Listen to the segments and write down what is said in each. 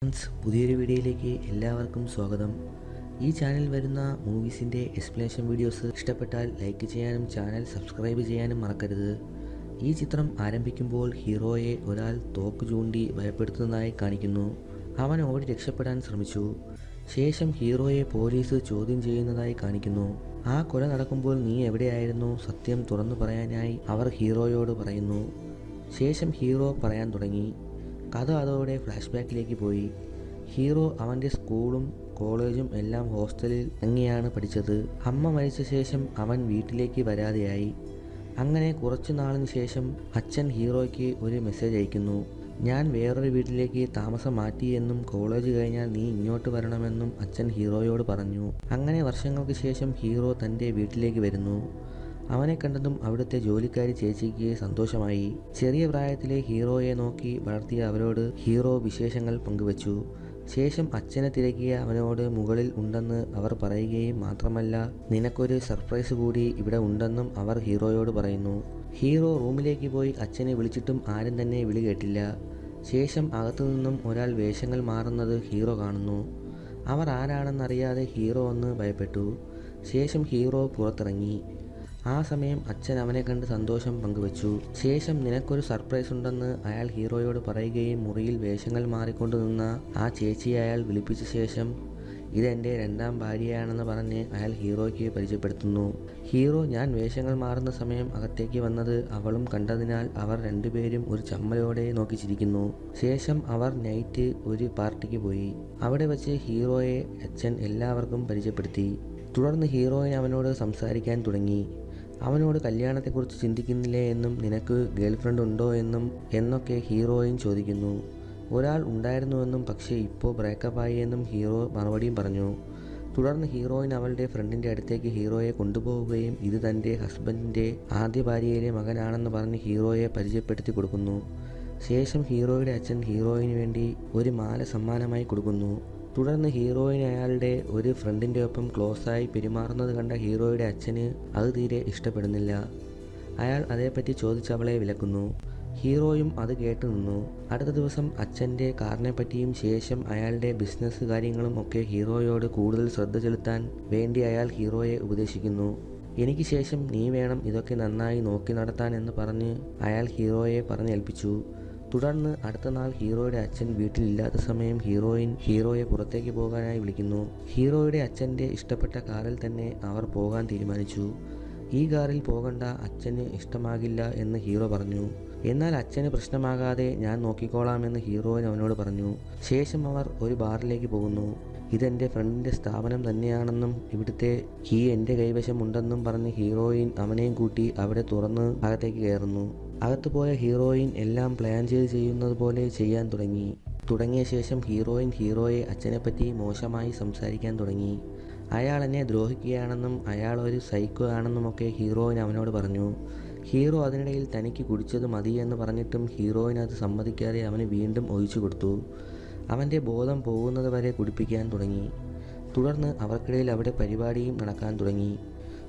Friends, പുതിയൊരു വീഡിയോയിലേക്ക് എല്ലാവർക്കും സ്വാഗതം. ഈ ചാനൽ വരുന്ന മൂവീസിൻ്റെ എക്സ്പ്ലനേഷൻ വീഡിയോസ് ഇഷ്ടപ്പെട്ടാൽ ലൈക്ക് ചെയ്യാനും ചാനൽ സബ്സ്ക്രൈബ് ചെയ്യാനും മറക്കരുത്. ഈ ചിത്രം ആരംഭിക്കുമ്പോൾ ഹീറോയെ ഒരാൾ തോക്ക് ചൂണ്ടി ഭയപ്പെടുത്തുന്നതായി കാണിക്കുന്നു. അവൻ ഓടി രക്ഷപ്പെടാൻ ശ്രമിച്ചു. ശേഷം ഹീറോയെ പോലീസ് ചോദ്യം ചെയ്യുന്നതായി കാണിക്കുന്നു. ആ കൊല നടക്കുമ്പോൾ നീ എവിടെയായിരുന്നു? സത്യം തുറന്നു പറയാനായി അവർ ഹീറോയോട് പറയുന്നു. ശേഷം ഹീറോ പറയാൻ തുടങ്ങി. കഥ അതോടെ ഫ്ലാഷ് ബാക്കിലേക്ക് പോയി. ഹീറോ അവൻ്റെ സ്കൂളും കോളേജും എല്ലാം ഹോസ്റ്റലിൽ തങ്ങിയാണ് പഠിച്ചത്. അമ്മ മരിച്ച ശേഷം അവൻ വീട്ടിലേക്ക് വരാതെയായി. അങ്ങനെ കുറച്ചു നാളിന് ശേഷം അച്ഛൻ ഹീറോയ്ക്ക് ഒരു മെസ്സേജ് അയക്കുന്നു. ഞാൻ വേറൊരു വീട്ടിലേക്ക് താമസം മാറ്റിയെന്നും കോളേജ് കഴിഞ്ഞാൽ നീ ഇങ്ങോട്ട് വരണമെന്നും അച്ഛൻ ഹീറോയോട് പറഞ്ഞു. അങ്ങനെ വർഷങ്ങൾക്ക് ശേഷം ഹീറോ തൻ്റെ വീട്ടിലേക്ക് വരുന്നു. അവനെ കണ്ടതും അവിടുത്തെ ജോലിക്കാരി ചേച്ചിക്ക് സന്തോഷമായി. ചെറിയ പ്രായത്തിലെ ഹീറോയെ നോക്കി വളർത്തിയ അവരോട് ഹീറോ വിശേഷങ്ങൾ പങ്കുവച്ചു. ശേഷം അച്ഛനെ തിരക്കിയ അവനോട് മുകളിൽ ഉണ്ടെന്ന് അവർ പറയുകയും മാത്രമല്ല നിനക്കൊരു സർപ്രൈസ് കൂടി ഇവിടെ ഉണ്ടെന്നും അവർ ഹീറോയോട് പറയുന്നു. ഹീറോ റൂമിലേക്ക് പോയി അച്ഛനെ വിളിച്ചിട്ടും ആരും തന്നെ വിളി കേട്ടില്ല. ശേഷം അകത്തുനിന്നും ഒരാൾ വേഷങ്ങൾ മാറുന്നത് ഹീറോ കാണുന്നു. അവർ ആരാണെന്നറിയാതെ ഹീറോ ഒന്ന് ഭയപ്പെട്ടു. ശേഷം ഹീറോ പുറത്തിറങ്ങി. ആ സമയം അച്ഛൻ അവനെ കണ്ട് സന്തോഷം പങ്കുവച്ചു. ശേഷം നിനക്കൊരു സർപ്രൈസ് ഉണ്ടെന്ന് അയാൾ ഹീറോയോട് പറയുകയും മുറിയിൽ വേഷങ്ങൾ മാറിക്കൊണ്ട് നിന്ന ആ ചേച്ചിയെ അയാൾ വിളിപ്പിച്ച ശേഷം ഇതെൻ്റെ രണ്ടാം ഭാര്യയാണെന്ന് പറഞ്ഞ് അയാൾ ഹീറോയ്ക്ക് പരിചയപ്പെടുത്തുന്നു. ഹീറോ ഞാൻ വേഷങ്ങൾ മാറുന്ന സമയം അകത്തേക്ക് വന്നത് അവളും കണ്ടതിനാൽ അവർ രണ്ടുപേരും ഒരു ചമ്മലോടെ നോക്കി ചിരിക്കുന്നു. ശേഷം അവർ നൈറ്റ് ഒരു പാർട്ടിക്ക് പോയി. അവിടെ വച്ച് ഹീറോയെ അച്ഛൻ എല്ലാവർക്കും പരിചയപ്പെടുത്തി. തുടർന്ന് ഹീറോയിൻ അവനോട് സംസാരിക്കാൻ തുടങ്ങി. അവനോട് കല്യാണത്തെക്കുറിച്ച് ചിന്തിക്കുന്നില്ലേ എന്നും നിനക്ക് ഗേൾഫ്രണ്ട് ഉണ്ടോ എന്നും എന്നൊക്കെ ഹീറോയിൻ ചോദിക്കുന്നു. ഒരാൾ ഉണ്ടായിരുന്നുവെന്നും പക്ഷേ ഇപ്പോൾ ബ്രേക്കപ്പായി എന്നും ഹീറോ മറുപടിയും പറഞ്ഞു. തുടർന്ന് ഹീറോയിൻ അവളുടെ ഫ്രണ്ടിൻ്റെ അടുത്തേക്ക് ഹീറോയെ കൊണ്ടുപോവുകയും ഇത് തൻ്റെ ഹസ്ബൻഡിൻ്റെ ആദ്യ ഭാര്യയിലെ മകനാണെന്ന് പറഞ്ഞ് ഹീറോയെ പരിചയപ്പെടുത്തി കൊടുക്കുന്നു. ശേഷം ഹീറോയുടെ അച്ഛൻ ഹീറോയിന് വേണ്ടി ഒരു മാല സമ്മാനമായി കൊടുക്കുന്നു. തുടർന്ന് ഹീറോയിൻ അയാളുടെ ഒരു ഫ്രണ്ടിൻ്റെ ഒപ്പം ക്ലോസായി പെരുമാറുന്നത് കണ്ട ഹീറോയുടെ അച്ഛന് അത് തീരെ ഇഷ്ടപ്പെടുന്നില്ല. അയാൾ അതേപ്പറ്റി ചോദിച്ച് അവളെ വിലക്കുന്നു. ഹീറോയും അത് കേട്ടു നിന്നു. അടുത്ത ദിവസം അച്ഛൻ്റെ കാറിനെപ്പറ്റിയും ശേഷം അയാളുടെ ബിസിനസ് കാര്യങ്ങളും ഒക്കെ ഹീറോയോട് കൂടുതൽ ശ്രദ്ധ ചെലുത്താൻ വേണ്ടി അയാൾ ഹീറോയെ ഉപദേശിക്കുന്നു. എനിക്ക് ശേഷം നീ വേണം ഇതൊക്കെ നന്നായി നോക്കി നടത്താൻ എന്ന് പറഞ്ഞ് അയാൾ ഹീറോയെ പറഞ്ഞേൽപ്പിച്ചു. തുടർന്ന് അടുത്ത നാൾ ഹീറോയുടെ അച്ഛൻ വീട്ടിലില്ലാത്ത സമയം ഹീറോയെ പുറത്തേക്ക് പോകാനായി വിളിക്കുന്നു. ഹീറോയുടെ അച്ഛൻ്റെ ഇഷ്ടപ്പെട്ട കാറിൽ തന്നെ അവർ പോകാൻ തീരുമാനിച്ചു. ഈ കാറിൽ പോകണ്ട, അച്ഛന് ഇഷ്ടമാകില്ല എന്ന് ഹീറോ പറഞ്ഞു. എന്നാൽ അച്ഛന് പ്രശ്നമാകാതെ ഞാൻ നോക്കിക്കോളാമെന്ന് ഹീറോയിൻ അവനോട് പറഞ്ഞു. ശേഷം അവർ ഒരു ബാറിലേക്ക് പോകുന്നു. ഇതെൻ്റെ ഫ്രണ്ടിൻ്റെ സ്ഥാപനം തന്നെയാണെന്നും ഇവിടുത്തെ കീ എൻ്റെ കൈവശം ഉണ്ടെന്നും പറഞ്ഞ് ഹീറോയിൻ അവനെയും കൂട്ടി അവിടെ തുറന്ന് അകത്തേക്ക് കയറുന്നു. അകത്ത് പോയ ഹീറോയിൻ എല്ലാം പ്ലാൻ ചെയ്യുന്നത് പോലെ ചെയ്യാൻ തുടങ്ങിയ ശേഷം ഹീറോയെ അച്ഛനെപ്പറ്റി മോശമായി സംസാരിക്കാൻ തുടങ്ങി. അയാൾ എന്നെ ദ്രോഹിക്കുകയാണെന്നും അയാൾ ഒരു സൈക്കോ ആണെന്നുമൊക്കെ ഹീറോയിൻ അവനോട് പറഞ്ഞു. ഹീറോ അതിനിടയിൽ തനിക്ക് കുടിച്ചത് മതിയെന്ന് പറഞ്ഞിട്ടും ഹീറോയിൻ അത് സമ്മതിക്കാതെ അവന് വീണ്ടും ഒഴിച്ചു കൊടുത്തു. അവൻ്റെ ബോധം പോകുന്നത് വരെ കുടിപ്പിക്കാൻ തുടങ്ങി. തുടർന്ന് അവർക്കിടയിൽ അവിടെ പരിപാടിയും നടക്കാൻ തുടങ്ങി.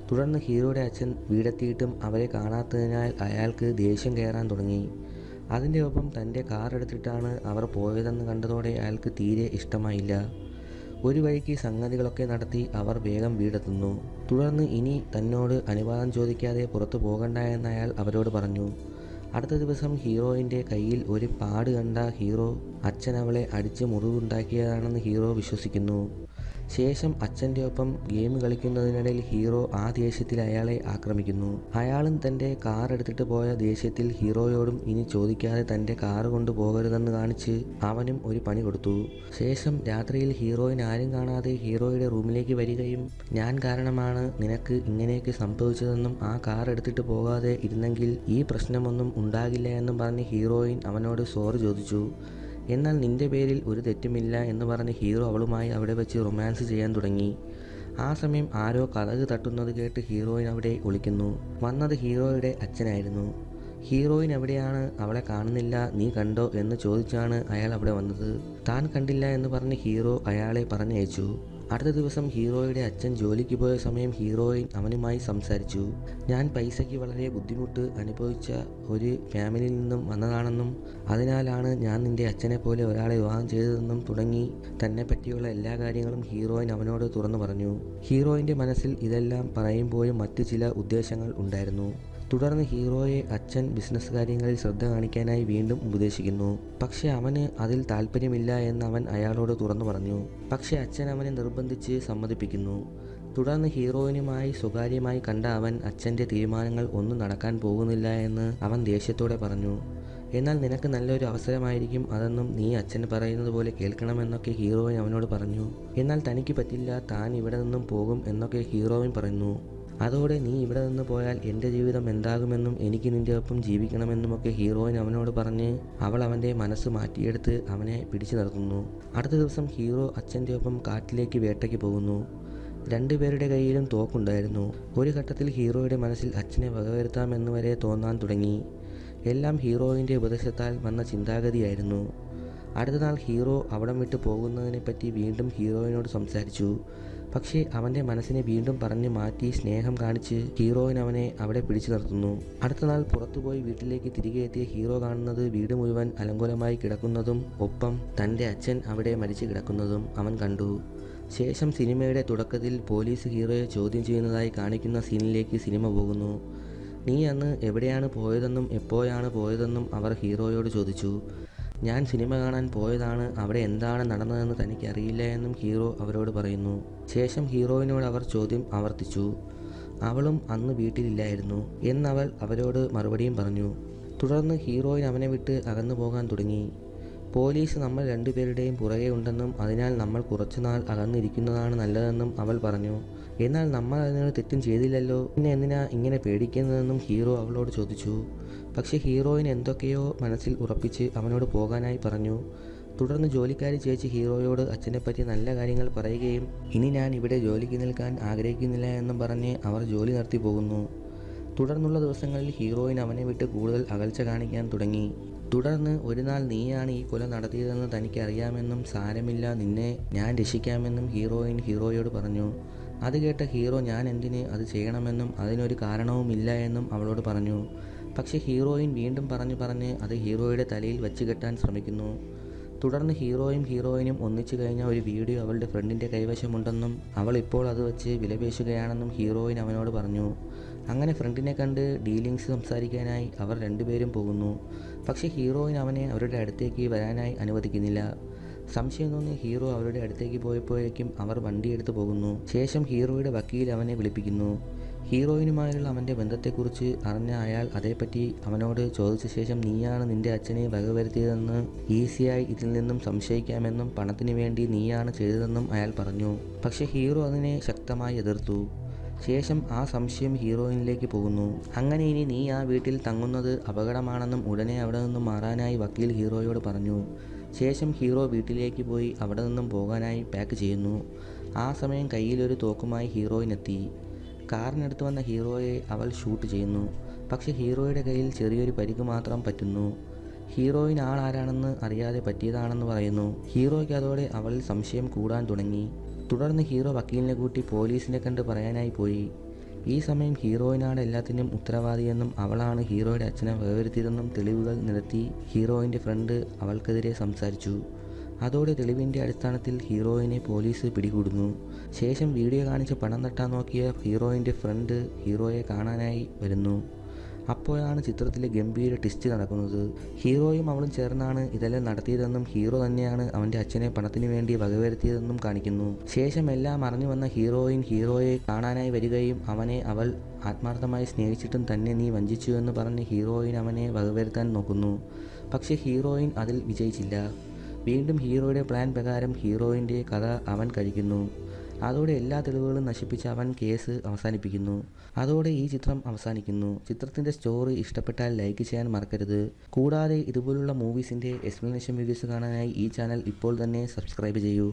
തുടർന്ന് ഹീറോയുടെ അച്ഛൻ വീടെത്തിയിട്ടും അവരെ കാണാത്തതിനാൽ അയാൾക്ക് ദേഷ്യം കയറാൻ തുടങ്ങി. അതിൻ്റെ ഒപ്പം തൻ്റെ കാർ എടുത്തിട്ടാണ് അവർ പോയതെന്ന് കണ്ടതോടെ അയാൾക്ക് തീരെ ഇഷ്ടമായില്ല. ഒരു വഴിക്ക് സംഗതികളൊക്കെ നടത്തി അവർ വേഗം വീടെത്തുന്നു. തുടർന്ന് ഇനി തന്നോട് അനുവാദം ചോദിക്കാതെ പുറത്തു പോകണ്ട എന്ന് അയാൾ അവരോട് പറഞ്ഞു. അടുത്ത ദിവസം ഹീറോയിൻ്റെ കയ്യിൽ ഒരു പാട് കണ്ട ഹീറോ അച്ഛൻ അവളെ അടിച്ച് മുറിവുണ്ടാക്കിയതാണെന്ന് ഹീറോ വിശ്വസിക്കുന്നു. ശേഷം അച്ഛൻ്റെ ഒപ്പം ഗെയിം കളിക്കുന്നതിനിടയിൽ ഹീറോ ആ ദേഷ്യത്തിൽ അയാളെ ആക്രമിക്കുന്നു. അയാളും തൻ്റെ കാർ എടുത്തിട്ട് പോയ ദേഷ്യത്തിൽ ഹീറോയോടും ഇനി ചോദിക്കാതെ തൻ്റെ കാർ കൊണ്ട് പോകരുതെന്ന് കാണിച്ച് അവനും ഒരു പണി കൊടുത്തു. ശേഷം രാത്രിയിൽ ഹീറോയിൻ ആരും കാണാതെ ഹീറോയുടെ റൂമിലേക്ക് വരികയും ഞാൻ കാരണമാണ് നിനക്ക് ഇങ്ങനെയൊക്കെ സംഭവിച്ചതെന്നും ആ കാർ എടുത്തിട്ട് പോകാതെ ഇരുന്നെങ്കിൽ ഈ പ്രശ്നമൊന്നും ഉണ്ടാകില്ല എന്നും പറഞ്ഞ് ഹീറോയിൻ അവനോട് സോറി ചോദിച്ചു. എന്നാൽ നിന്റെ പേരിൽ ഒരു തെറ്റുമില്ല എന്ന് പറഞ്ഞ് ഹീറോ അവളുമായി അവിടെ വെച്ച് റൊമാൻസ് ചെയ്യാൻ തുടങ്ങി. ആ സമയം ആരോ കതക് തട്ടുന്നത് കേട്ട് ഹീറോയിൻ അവിടെ ഒളിക്കുന്നു. വന്നത് ഹീറോയുടെ അച്ഛനായിരുന്നു. ഹീറോയിൻ എവിടെയാണ്? അവളെ കാണുന്നില്ല, നീ കണ്ടോ എന്ന് ചോദിച്ചാണ് അയാൾ അവിടെ വന്നത്. താൻ കണ്ടില്ല എന്ന് പറഞ്ഞ് ഹീറോ അയാളെ പറഞ്ഞയച്ചു. അടുത്ത ദിവസം ഹീറോയുടെ അച്ഛൻ ജോലിക്ക് പോയ സമയം ഹീറോയിൻ അവനുമായി സംസാരിച്ചു. ഞാൻ പൈസയ്ക്ക് വളരെ ബുദ്ധിമുട്ട് അനുഭവിച്ച ഒരു ഫാമിലിയിൽ നിന്നും വന്നതാണെന്നും അതിനാലാണ് ഞാൻ നിന്റെ അച്ഛനെ പോലെ ഒരാളെ വിവാഹം ചെയ്തതെന്നും തുടങ്ങി തന്നെ പറ്റിയുള്ള എല്ലാ കാര്യങ്ങളും ഹീറോയിൻ അവനോട് തുറന്നു പറഞ്ഞു. ഹീറോയിൻ്റെ മനസ്സിൽ ഇതെല്ലാം പറയുമ്പോഴും മറ്റു ചില ഉദ്ദേശങ്ങൾ ഉണ്ടായിരുന്നു. തുടർന്ന് ഹീറോയെ അച്ഛൻ ബിസിനസ് കാര്യങ്ങളിൽ ശ്രദ്ധ കാണിക്കാനായി വീണ്ടും ഉപദേശിക്കുന്നു. പക്ഷെ അവന് അതിൽ താല്പര്യമില്ല എന്ന് അവൻ അയാളോട് തുറന്നു പറഞ്ഞു. പക്ഷെ അച്ഛൻ അവനെ നിർബന്ധിച്ച് സമ്മതിപ്പിക്കുന്നു. തുടർന്ന് ഹീറോയിനുമായി സ്വകാര്യമായി കണ്ട അവൻ അച്ഛൻ്റെ തീരുമാനങ്ങൾ ഒന്നും നടക്കാൻ പോകുന്നില്ല എന്ന് അവൻ ദേഷ്യത്തോടെ പറഞ്ഞു. എന്നാൽ നിനക്ക് നല്ലൊരു അവസരമായിരിക്കും അതെന്നും നീ അച്ഛൻ പറയുന്നത് പോലെ കേൾക്കണമെന്നൊക്കെ ഹീറോയിൻ അവനോട് പറഞ്ഞു. എന്നാൽ തനിക്ക് പറ്റില്ല, താൻ ഇവിടെ നിന്നും പോകും എന്നൊക്കെ ഹീറോയിൻ പറയുന്നു. അതോടെ നീ ഇവിടെ നിന്ന് പോയാൽ എൻ്റെ ജീവിതം എന്താകുമെന്നും എനിക്ക് നിൻ്റെ ഒപ്പം ജീവിക്കണമെന്നുമൊക്കെ ഹീറോയിൻ അവനോട് പറഞ്ഞ് അവൾ അവൻ്റെ മനസ്സ് മാറ്റിയെടുത്ത് അവനെ പിടിച്ചു നിർത്തുന്നു. അടുത്ത ദിവസം ഹീറോ അച്ഛൻ്റെ ഒപ്പം കാട്ടിലേക്ക് വേട്ടയ്ക്ക് പോകുന്നു. രണ്ടുപേരുടെ കയ്യിലും തോക്കുണ്ടായിരുന്നു. ഒരു ഘട്ടത്തിൽ ഹീറോയുടെ മനസ്സിൽ അച്ഛനെ വകവരുത്താമെന്ന് വരെ തോന്നാൻ തുടങ്ങി. എല്ലാം ഹീറോയിൻ്റെ ഉപദേശത്താൽ വന്ന ചിന്താഗതിയായിരുന്നു. അടുത്ത നാൾ ഹീറോ അവിടം വിട്ട് പോകുന്നതിനെപ്പറ്റി വീണ്ടും ഹീറോയിനോട് സംസാരിച്ചു. പക്ഷേ അവൻ്റെ മനസ്സിനെ വീണ്ടും പറഞ്ഞു മാറ്റി സ്നേഹം കാണിച്ച് ഹീറോയിൻ അവനെ അവിടെ പിടിച്ചു നിർത്തുന്നു. അടുത്ത നാൾ പുറത്തുപോയി വീട്ടിലേക്ക് തിരികെ എത്തിയ ഹീറോ കാണുന്നത് വീട് മുഴുവൻ അലങ്കോലമായി കിടക്കുന്നതും ഒപ്പം തൻ്റെ അച്ഛൻ അവിടെ മരിച്ചു കിടക്കുന്നതും അവൻ കണ്ടു. ശേഷം സിനിമയുടെ തുടക്കത്തിൽ പോലീസ് ഹീറോയെ ചോദ്യം ചെയ്യുന്നതായി കാണിക്കുന്ന സീനിലേക്ക് സിനിമ പോകുന്നു. നീ അന്ന് എവിടെയാണ് പോയതെന്നും എപ്പോഴാണ് പോയതെന്നും അവർ ഹീറോയോട് ചോദിച്ചു. ഞാൻ സിനിമ കാണാൻ പോയതാണ്, അവിടെ എന്താണ് നടന്നതെന്ന് തനിക്കറിയില്ല എന്നും ഹീറോ അവരോട് പറയുന്നു. ശേഷം ഹീറോയിനോട് അവർ ചോദ്യം ആവർത്തിച്ചു. അവളും അന്ന് വീട്ടിലില്ലായിരുന്നു എന്നവൾ അവരോട് മറുപടിയും പറഞ്ഞു. തുടർന്ന് ഹീറോയിൻ അവനെ വിട്ട് അകന്നു പോകാൻ തുടങ്ങി. പോലീസ് നമ്മൾ രണ്ടുപേരുടെയും പുറകെ ഉണ്ടെന്നും അതിനാൽ നമ്മൾ കുറച്ചുനാൾ അകന്നിരിക്കുന്നതാണ് നല്ലതെന്നും അവൾ പറഞ്ഞു. എന്നാൽ നമ്മൾ അതിനൊരു തെറ്റും ചെയ്തില്ലല്ലോ, പിന്നെ എന്തിനാ ഇങ്ങനെ പേടിക്കുന്നതെന്നും ഹീറോ അവളോട് ചോദിച്ചു. പക്ഷേ ഹീറോയിൻ എന്തൊക്കെയോ മനസ്സിൽ ഉറപ്പിച്ച് അവനോട് പോകാനായി പറഞ്ഞു. തുടർന്ന് ജോലിക്കാരി ചേച്ചി ഹീറോയോട് അച്ഛനെപ്പറ്റി നല്ല കാര്യങ്ങൾ പറയുകയും ഇനി ഞാൻ ഇവിടെ ജോലിക്ക് നിൽക്കാൻ ആഗ്രഹിക്കുന്നില്ല എന്നും പറഞ്ഞ് അവർ ജോലി നിർത്തി പോകുന്നു. തുടർന്നുള്ള ദിവസങ്ങളിൽ ഹീറോയിൻ അവനെ വിട്ട് കൂടുതൽ അകൽച്ച കാണിക്കാൻ തുടങ്ങി. തുടർന്ന് ഒരു നാൾ നീയാണ് ഈ കൊല നടത്തിയതെന്ന് തനിക്ക് അറിയാമെന്നും സാരമില്ല, നിന്നെ ഞാൻ രക്ഷിക്കാമെന്നും ഹീറോയിൻ ഹീറോയോട് പറഞ്ഞു. അത് കേട്ട ഹീറോ ഞാൻ എന്തിന് അത് ചെയ്യണമെന്നും അതിനൊരു കാരണവുമില്ല എന്നും അവളോട് പറഞ്ഞു. പക്ഷേ ഹീറോയിൻ വീണ്ടും പറഞ്ഞ് അത് ഹീറോയുടെ തലയിൽ വച്ച് കെട്ടാൻ ശ്രമിക്കുന്നു. തുടർന്ന് ഹീറോയിനും ഒന്നിച്ചു കഴിഞ്ഞ ഒരു വീഡിയോ അവളുടെ ഫ്രണ്ടിൻ്റെ കൈവശമുണ്ടെന്നും അവൾ ഇപ്പോൾ അത് വെച്ച് വിലപേശുകയാണെന്നും ഹീറോയിൻ അവനോട് പറഞ്ഞു. അങ്ങനെ ഫ്രണ്ടിനെ കണ്ട് ഡീലിങ്സ് സംസാരിക്കാനായി അവർ രണ്ടുപേരും പോകുന്നു. പക്ഷേ ഹീറോയിൻ അവനെ അവരുടെ അടുത്തേക്ക് വരാനായി അനുവദിക്കുന്നില്ല. സംശയം തോന്നി ഹീറോ അവരുടെ അടുത്തേക്ക് പോയപ്പോഴേക്കും അവർ വണ്ടിയെടുത്ത് പോകുന്നു. ശേഷം ഹീറോയുടെ വക്കീൽ അവനെ വിളിപ്പിക്കുന്നു. ഹീറോയിനുമായുള്ള അവൻ്റെ ബന്ധത്തെക്കുറിച്ച് അറിഞ്ഞ അയാൾ അതേപ്പറ്റി അവനോട് ചോദിച്ച ശേഷം നീയാണ് നിൻ്റെ അച്ഛനെ വകവരുത്തിയതെന്ന് ഈസിയായി ഇതിൽ നിന്നും സംശയിക്കാമെന്നും പണത്തിന് വേണ്ടി നീയാണ് ചെയ്തതെന്നും അയാൾ പറഞ്ഞു. പക്ഷേ ഹീറോ അതിനെ ശക്തമായി എതിർത്തു. ശേഷം ആ സംശയം ഹീറോയിനിലേക്ക് പോകുന്നു. അങ്ങനെ ഇനി നീ ആ വീട്ടിൽ തങ്ങുന്നത് അപകടമാണെന്നും ഉടനെ അവിടെ നിന്നും മാറാനായി വക്കീൽ ഹീറോയോട് പറഞ്ഞു. ശേഷം ഹീറോ വീട്ടിലേക്ക് പോയി അവിടെ നിന്നും പോകാനായി പാക്ക് ചെയ്യുന്നു. ആ സമയം കയ്യിലൊരു തോക്കുമായി ഹീറോയിൻ എത്തി. കാറിനടുത്ത് വന്ന ഹീറോയെ അവൾ ഷൂട്ട് ചെയ്യുന്നു. പക്ഷേ ഹീറോയുടെ കയ്യിൽ ചെറിയൊരു പരിക്ക് മാത്രം പറ്റുന്നു. ഹീറോയിൻ ആളാരാണെന്ന് അറിയാതെ പറ്റിയതാണെന്ന് പറയുന്നു. ഹീറോയ്ക്ക് അതോടെ അവളിൽ സംശയം കൂടാൻ തുടങ്ങി. തുടർന്ന് ഹീറോ വക്കീലിനെ കൂട്ടി പോലീസിനെ കണ്ട് പറയാനായി പോയി. ഈ സമയം ഹീറോയിനാണ് എല്ലാത്തിനും ഉത്തരവാദിയെന്നും അവളാണ് ഹീറോയുടെ അച്ഛനെ വകവരുത്തിയതെന്നും തെളിവുകൾ നിരത്തി ഹീറോയിൻ്റെ ഫ്രണ്ട് അവൾക്കെതിരെ സംസാരിച്ചു. അതോടെ തെളിവിൻ്റെ അടിസ്ഥാനത്തിൽ ഹീറോയിനെ പോലീസ് പിടികൂടുന്നു. ശേഷം വീഡിയോ കാണിച്ച് പണം തട്ടാൻ നോക്കിയ ഹീറോയിൻ്റെ ഫ്രണ്ട് ഹീറോയെ കാണാനായി വരുന്നു. അപ്പോഴാണ് ചിത്രത്തിലെ ഗംഭീര ട്വിസ്റ്റ് നടക്കുന്നത്. ഹീറോയും അവളും ചേർന്നാണ് ഇതെല്ലാം നടത്തിയതെന്നും ഹീറോ തന്നെയാണ് അവൻ്റെ അച്ഛനെ പണത്തിനു വേണ്ടി വകവരുത്തിയതെന്നും കാണിക്കുന്നു. ശേഷം എല്ലാം അറിഞ്ഞു വന്ന ഹീറോയിൻ ഹീറോയെ കാണാനായി വരികയും അവനെ അവൾ ആത്മാർത്ഥമായി സ്നേഹിച്ചിട്ടും തന്നെ നീ വഞ്ചിച്ചു എന്ന് പറഞ്ഞ് ഹീറോയിൻ അവനെ വകവരുത്താൻ നോക്കുന്നു. പക്ഷേ ഹീറോയിൻ അതിൽ വിജയിച്ചില്ല. വീണ്ടും ഹീറോയുടെ പ്ലാൻ പ്രകാരം ഹീറോയിൻ്റെ കഥ അവൻ കഴിക്കുന്നു. അതോടെ എല്ലാ തെളിവുകളും നശിപ്പിച്ച് അവൻ കേസ് അവസാനിപ്പിക്കുന്നു. അതോടെ ഈ ചിത്രം അവസാനിക്കുന്നു. ചിത്രത്തിൻ്റെ സ്റ്റോറി ഇഷ്ടപ്പെട്ടാൽ ലൈക്ക് ചെയ്യാൻ മറക്കരുത്. കൂടാതെ ഇതുപോലുള്ള മൂവീസിൻ്റെ എക്സ്പ്ലനേഷൻ വീഡിയോസ് കാണാനായി ഈ ചാനൽ ഇപ്പോൾ തന്നെ സബ്സ്ക്രൈബ് ചെയ്യൂ.